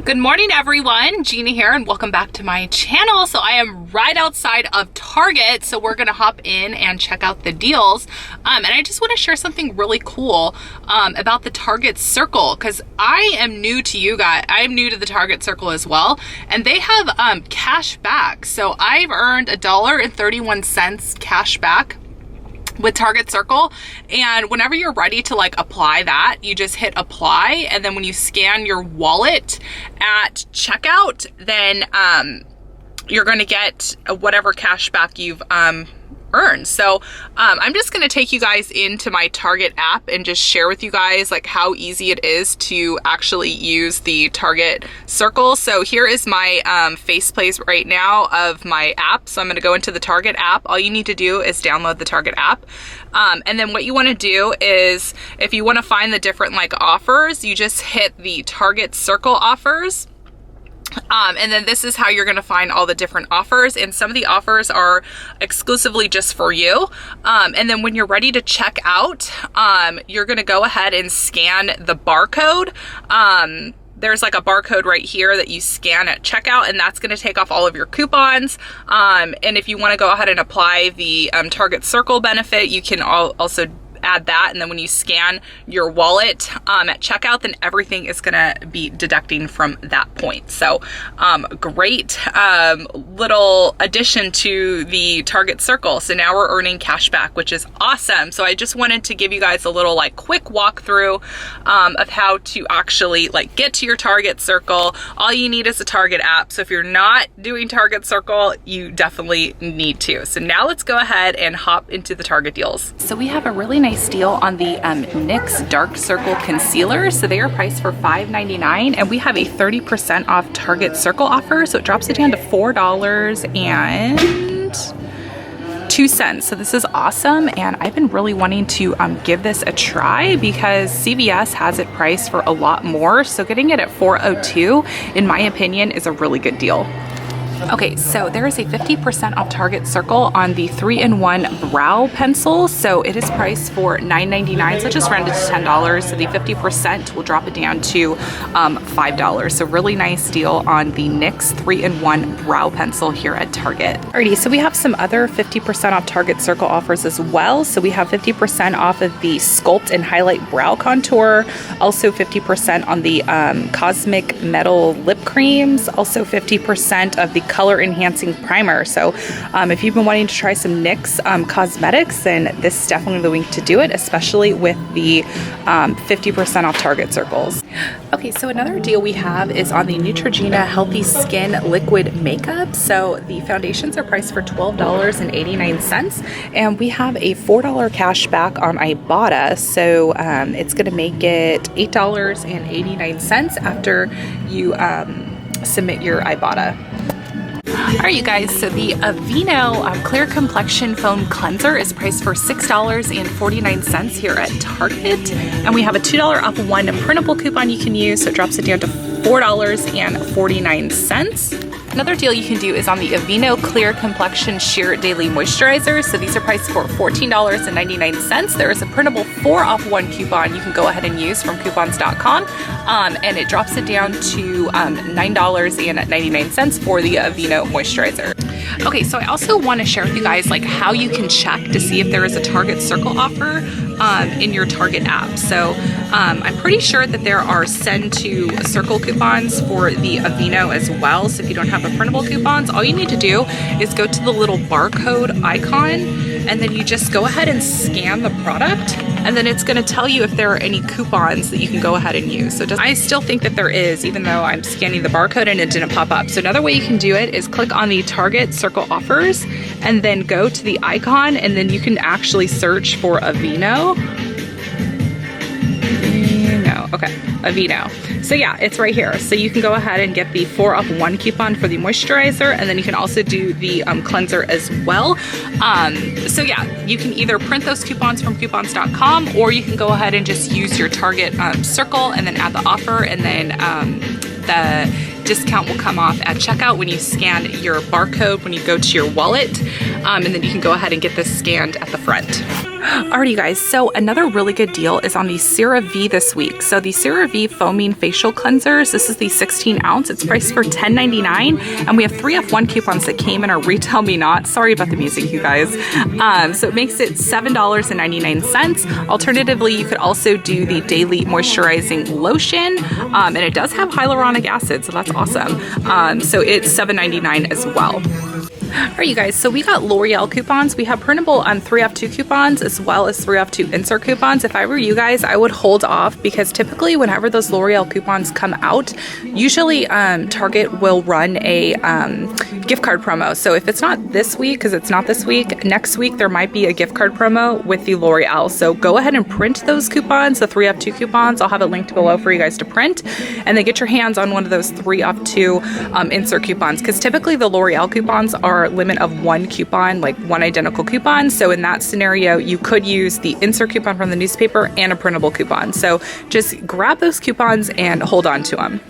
Good morning, everyone. Gina here, and welcome back to my channel. So I am right outside of Target, so we're gonna hop in and check out the deals. And I just want to share something really cool about the Target Circle, because I am new to you guys. I am new to the Target Circle as well, and they have cash back. So I've earned $1.31 cash back with Target Circle, and whenever you're ready to like apply that, you just hit apply, and then when you scan your wallet at checkout, then you're going to get whatever cash back you've earned. So I'm just going to take you guys into my Target app and just share with you guys like how easy it is to actually use the Target Circle. So here is my faceplate right now of my app. So I'm going to go into the Target app. All you need to do is download the Target app. And then what you want to do is, if you want to find the different like offers, you just hit the Target Circle offers. And then this is how you're going to find all the different offers, and some of the offers are exclusively just for you. And then when you're ready to check out, you're going to go ahead and scan the barcode. There's like a barcode right here that you scan at checkout, and that's going to take off all of your coupons. And if you want to go ahead and apply the Target Circle benefit, you can also add that, and then when you scan your wallet at checkout, then everything is gonna be deducting from that point. So great little addition to the Target Circle. So now we're earning cash back, which is awesome. So I just wanted to give you guys a little like quick walkthrough of how to actually like get to your Target Circle. All you need is a Target app. So if you're not doing Target Circle, you definitely need to. So now let's go ahead and hop into the Target deals. So we have a really nice deal on the NYX Dark Circle Concealer. So they are priced for $5.99, and we have a 30% off Target Circle offer. So it drops it down to $4.02. So this is awesome, and I've been really wanting to give this a try because CVS has it priced for a lot more. So getting it at $4.02, in my opinion, is a really good deal. Okay, so there is a 50% off Target Circle on the 3-in-1 brow pencil. So it is priced for $9.99, so just rounded to $10. So the 50% will drop it down to $5. So really nice deal on the NYX 3-in-1 brow pencil here at Target. Alrighty, so we have some other 50% off Target Circle offers as well. So we have 50% off of the Sculpt and Highlight Brow Contour, also 50% on the Cosmic Metal Lip Creams, also 50% of the Color Enhancing Primer. So if you've been wanting to try some NYX cosmetics, then this is definitely the week to do it, especially with the 50% off Target Circles. Okay, so another deal we have is on the Neutrogena Healthy Skin Liquid Makeup. So the foundations are priced for $12.89, and we have a $4 cash back on Ibotta. So it's going to make it $8.89 after you submit your Ibotta. Alright, you guys, so the Aveeno Clear Complexion Foam Cleanser is priced for $6.49 here at Target, and we have a $2 off of one printable coupon you can use, so it drops it down to $4.49. Another deal you can do is on the Aveeno Clear Complexion Sheer Daily Moisturizer. So these are priced for $14.99. There is a printable 4 off 1 coupon you can go ahead and use from coupons.com, and it drops it down to $9.99 for the Aveeno moisturizer. Okay, so I also want to share with you guys like how you can check to see if there is a Target Circle offer in your Target app. So I'm pretty sure that there are send to Circle coupons for the Aveeno as well. So if you don't have a printable coupons, all you need to do is go to the little barcode icon, and then you just go ahead and scan the product, and then it's going to tell you if there are any coupons that you can go ahead and use. So I still think that there is, even though I'm scanning the barcode and it didn't pop up. So another way you can do it is click on the Target Circle offers and then go to the icon, and then you can actually search for Aveeno. Okay, Aveeno. So yeah, it's right here. So you can go ahead and get the 4 off 1 coupon for the moisturizer, and then you can also do the cleanser as well. So yeah, you can either print those coupons from coupons.com, or you can go ahead and just use your Target Circle and then add the offer, and then the discount will come off at checkout when you scan your barcode when you go to your wallet. and then you can go ahead and get this scanned at the front. Alrighty you guys, so another really good deal is on the CeraVe this week. So the CeraVe Foaming Facial Cleansers, this is the 16 ounce. It's priced for $10.99, and we have 3-off-1 coupons that came in our Retail Me Not. Sorry about the music, you guys. So it makes it $7.99. Alternatively, you could also do the Daily Moisturizing Lotion, and it does have hyaluronic acid, so that's awesome. So it's $7.99 as well. Alright you guys, so we got L'Oreal coupons. We have printable 3-off-2 coupons as well as 3-off-2 insert coupons. If I were you guys, I would hold off because typically whenever those L'Oreal coupons come out, usually Target will run a gift card promo. So if it's not this week, because it's not this week, next week there might be a gift card promo with the L'Oreal. So go ahead and print those coupons, the 3-off-2 coupons. I'll have it linked below for you guys to print, and then get your hands on one of those 3-off-2 insert coupons, because typically the L'Oreal coupons are limit of 1 coupon, like 1 identical coupon. So in that scenario, you could use the insert coupon from the newspaper and a printable coupon. So just grab those coupons and hold on to them.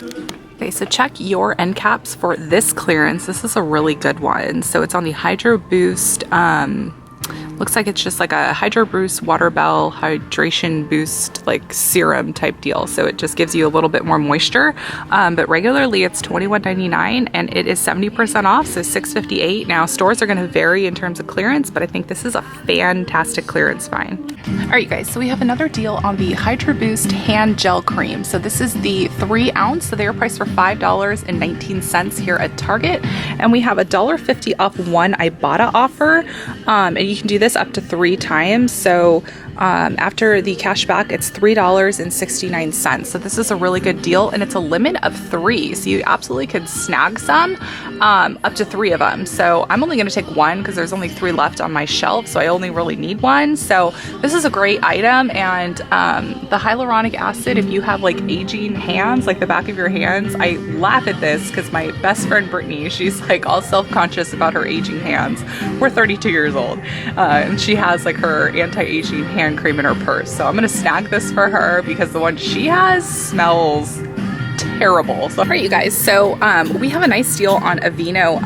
Okay, so check your end caps for this clearance. This is a really good one. So it's on the Hydro Boost. Looks like it's just like a Hydro Boost Water Bell Hydration Boost like serum type deal. So it just gives you a little bit more moisture. But regularly it's $21.99 and it is 70% off, so $6.58. Now stores are going to vary in terms of clearance, but I think this is a fantastic clearance find. Alright you guys, so we have another deal on the Hydro Boost Hand Gel Cream. So this is the 3 ounce, so they are priced for $5.19 here at Target. And we have a $1.50 off 1 Ibotta offer. And you can do this up to 3 times. So after the cash back, it's $3.69. So this is a really good deal, and it's a limit of 3. So you absolutely could snag some, up to 3 of them. So I'm only going to take 1 because there's only 3 left on my shelf. So I only really need 1. So this is a great item. And the hyaluronic acid, if you have like aging hands, like the back of your hands, I laugh at this because my best friend Brittany, she's like all self-conscious about her aging hands. We're 32 years old, and she has like her anti-aging hand cream in her purse. So I'm gonna snag this for her because the one she has smells terrible. So, all right, you guys. So we have a nice deal on Aveeno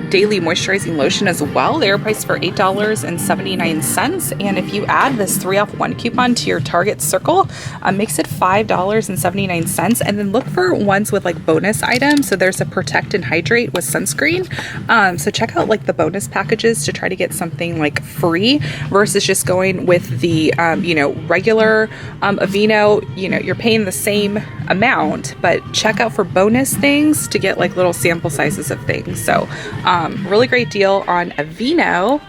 Daily Moisturizing Lotion as well. They are priced for $8.79. And if you add this 3-off-1 coupon to your Target circle, makes it $5.79. And then look for ones with like bonus items. So there's a Protect and Hydrate with sunscreen. So check out like the bonus packages to try to get something like free versus just going with the, regular Aveeno. You're paying the same amount, but check out for bonus things to get like little sample sizes of things. So really great deal on Aveeno.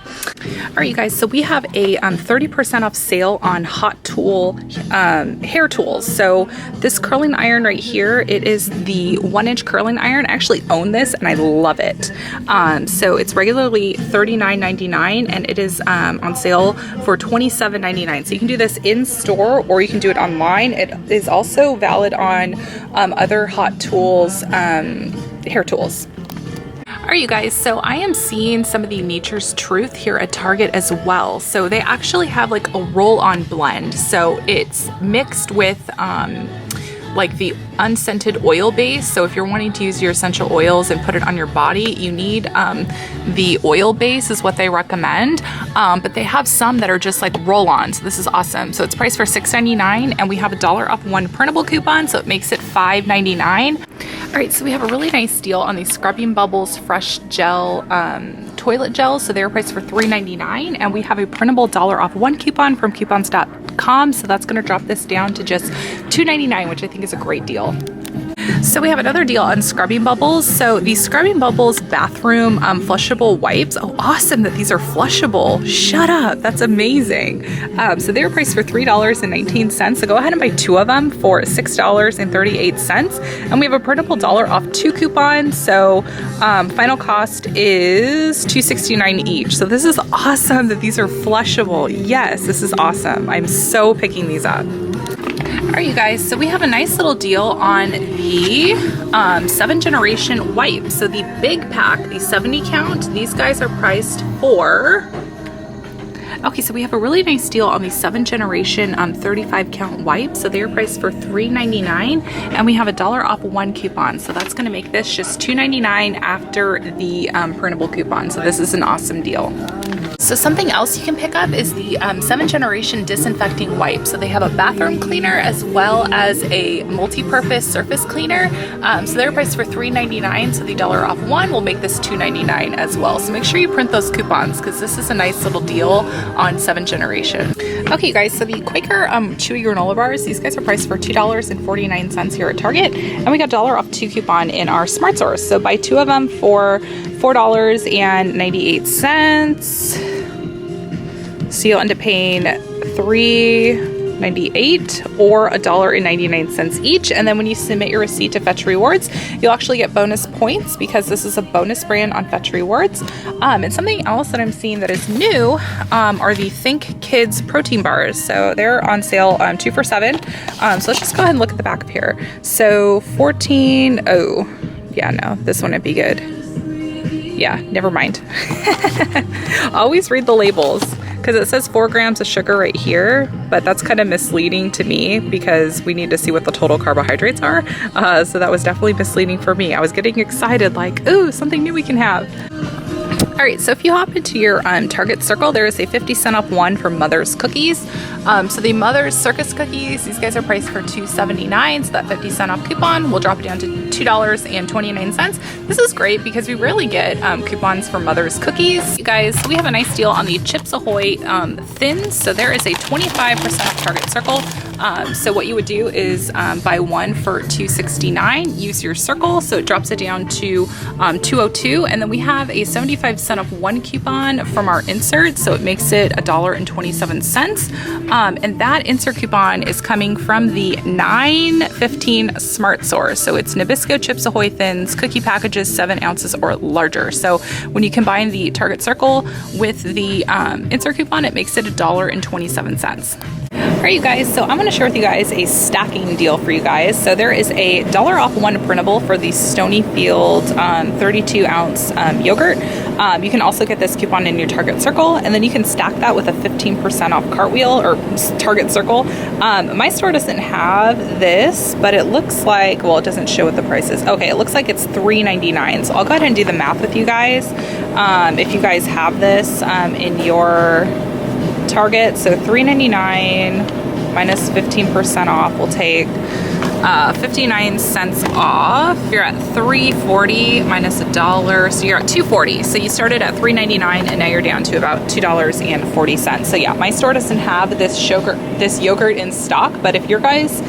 All right, you guys, so we have a 30% off sale on Hot Tool hair tools. So this curling iron right here, it is the 1-inch curling iron. I actually own this and I love it. So it's regularly $39.99 and it is on sale for $27.99. So you can do this in store or you can do it online. It is also valid on other Hot Tools hair tools. All right, you guys, so I am seeing some of the Nature's Truth here at Target as well. So they actually have like a roll-on blend. So it's mixed with like the unscented oil base. So if you're wanting to use your essential oils and put it on your body, you need the oil base is what they recommend. But they have some that are just like roll-on. So this is awesome. So it's priced for $6.99 and we have a $1 off 1 printable coupon. So it makes it $5.99. All right, so we have a really nice deal on the Scrubbing Bubbles Fresh Gel Toilet Gel. So they're priced for $3.99 and we have a printable $1 off 1 coupon from coupons.com. So that's gonna drop this down to just $2.99, which I think is a great deal. So we have another deal on Scrubbing Bubbles. So the Scrubbing Bubbles bathroom flushable wipes. Oh, awesome that these are flushable. Shut up, that's amazing. So they're priced for $3.19. So go ahead and buy 2 of them for $6.38. And we have a printable $1 off 2 coupons. So final cost is $2.69 each. So this is awesome that these are flushable. Yes, this is awesome. I'm so picking these up. All right, you guys, so we have a nice little deal on the 7th generation wipes. So the big pack, the 70 count, these guys are priced for Okay, so we have a really nice deal on the 7th generation 35 count wipes. So they are priced for $3.99, and we have a $1 off 1 coupon. So that's gonna make this just $2.99 after the printable coupon. So this is an awesome deal. So something else you can pick up is the 7th generation disinfecting wipe. So they have a bathroom cleaner as well as a multi-purpose surface cleaner. So they're priced for $3.99. So the $1 off 1 will make this $2.99 as well. So make sure you print those coupons because this is a nice little deal on 7th generation. Okay, guys, so the Quaker chewy granola bars, these guys are priced for $2.49 here at Target, and we got $1 off 2 coupon in our Smart Source. So buy 2 of them for $4.98. So you'll end up paying $3.98 or $1.99 each. And then when you submit your receipt to Fetch Rewards, you'll actually get bonus points because this is a bonus brand on Fetch Rewards. And something else that I'm seeing that is new are the Think Kids protein bars. So they're on sale 2 for $7. So let's just go ahead and look at the back up here. So 14, oh yeah, no, this one would be good. Yeah, never mind. Always read the labels because it says 4 grams of sugar right here, but that's kind of misleading to me because we need to see what the total carbohydrates are. So that was definitely misleading for me. I was getting excited like, ooh, something new we can have. All right, so if you hop into your Target Circle, there is a 50-cent off 1 for Mother's Cookies. So the Mother's Circus Cookies, these guys are priced for $2.79, so that 50-cent off coupon will drop it down to $2.29. This is great because we rarely get coupons for Mother's Cookies. You guys, we have a nice deal on the Chips Ahoy Thins. So there is a 25% off Target Circle. So what you would do is buy 1 for $2.69, use your circle, so it drops it down to $2.02, and then we have a 75-cent off 1 coupon from our insert, so it makes it $1.27. And that insert coupon is coming from the 915 Smart Source. So it's Nabisco Chips Ahoy Thins, cookie packages 7 ounces or larger. So when you combine the Target Circle with the insert coupon, it makes it $1.27. All right, you guys, so I'm going to share with you guys a stacking deal for you guys. So there is a $1 off 1 printable for the Stonyfield 32-ounce yogurt. You can also get this coupon in your Target Circle, and then you can stack that with a 15% off Cartwheel or Target Circle. My store doesn't have this, but it looks like, well, it doesn't show what the price is. Okay, it looks like it's $3.99. So I'll go ahead and do the math with you guys. If you guys have this in your Target, so $3.99 minus 15% off will take 59 cents off. You're at $3.40 minus $1, so you're at $2.40. So you started at $3.99 and now you're down to about $2.40. So yeah, my store doesn't have this yogurt in stock, but if your guys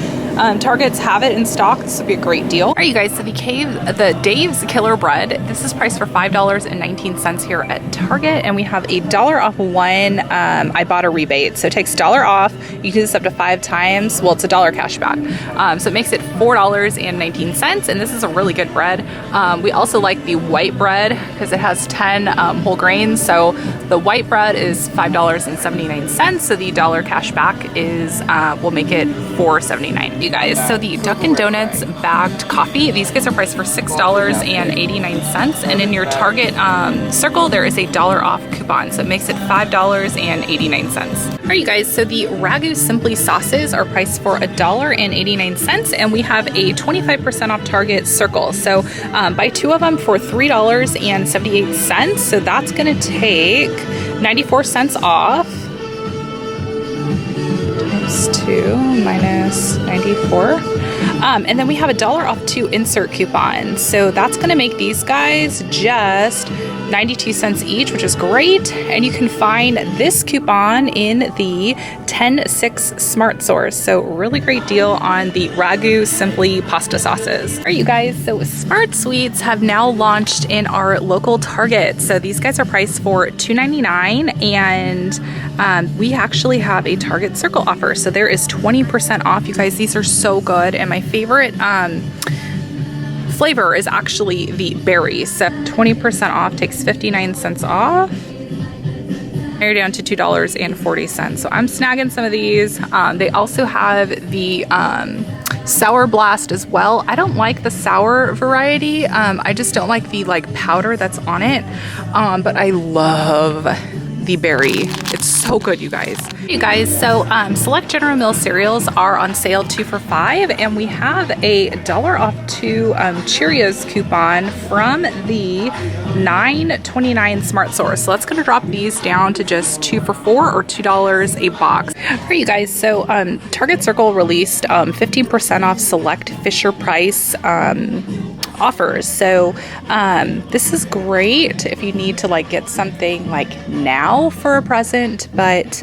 Targets have it in stock, this would be a great deal. All right, you guys, so the Dave's Killer Bread, this is priced for $5.19 here at Target, and we have a $1 off 1 Ibotta rebate. So it takes $1 off. You can do this up to 5 times. Well, it's $1 cash back. So it makes it $4.19, and this is a really good bread. We also like the white bread because it has 10 whole grains. So the white bread is $5.79. So the $1 cash back is will make it $4.79. You guys, so the Dunkin' Donuts bagged coffee, these guys are priced for $6.89, and in your Target Circle there is a $1 off coupon, so it makes it $5.89. All right, you guys, so the Ragu Simply sauces are priced for $1.89, and we have a 25% off Target Circle. So buy 2 of them for $3.78. So that's going to take 94 cents off. Times 2 minus 94. And then we have a $1 off 2 insert coupons. So that's going to make these guys just 92 cents each, which is great. And you can find this coupon in the 10-6 Smart Source. So really great deal on the Ragu Simply pasta sauces. All right, you guys, so Smart Sweets have now launched in our local Target. So these guys are priced for $2.99, and we actually have a Target Circle offer. So there is 20% off. You guys, these are so good, and my favorite flavor is actually the berry. So 20% off takes 59 cents off. You're down to $2.40. So I'm snagging some of these. They also have the Sour Blast as well. I don't like the sour variety. I just don't like the powder that's on it. But I love the berry. It's so good, you guys. You guys, so select General Mills cereals are on sale 2 for $5, and we have a $1 off 2 Cheerios coupon from the $9.29 Smart Source. So that's gonna drop these down to just 2 for $4 or $2 a box. All right, you guys, so Target Circle released 15% off select Fisher Price offers. So this is great if you need to like get something like now for a present, but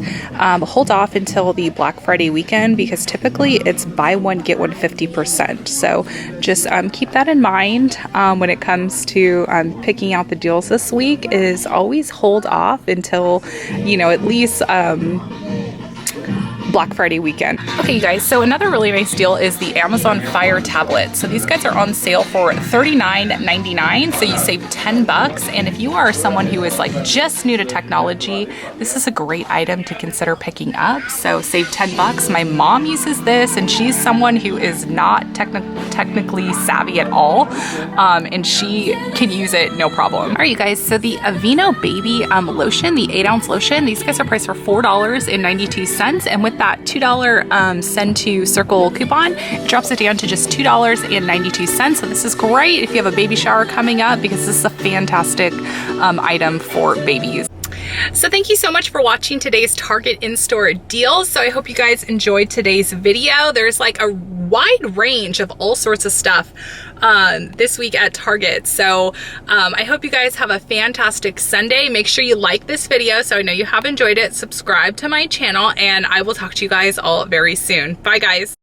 hold off until the Black Friday weekend, because typically it's buy one get one 50%. So just keep that in mind when it comes to picking out the deals this week. Is always hold off until, you know, at least Black Friday weekend. Okay, you guys, so another really nice deal is the Amazon Fire tablets. So these guys are on sale for $39.99, so you save 10 bucks. And if you are someone who is like just new to technology, this is a great item to consider picking up. So save 10 bucks. My mom uses this, and she's someone who is not technically savvy at all, and she can use it no problem. All right, you guys, so the Aveeno baby lotion, the 8-ounce lotion, these guys are priced for $4.92, and with that $2 send to Circle coupon, it drops it down to just $2.92. So this is great if you have a baby shower coming up, because this is a fantastic item for babies. So thank you so much for watching today's Target in-store deals. So I hope you guys enjoyed today's video. There's like a wide range of all sorts of stuff this week at Target. So I hope you guys have a fantastic Sunday. Make sure you like this video so I know you have enjoyed it. Subscribe to my channel, and I will talk to you guys all very soon. Bye, guys.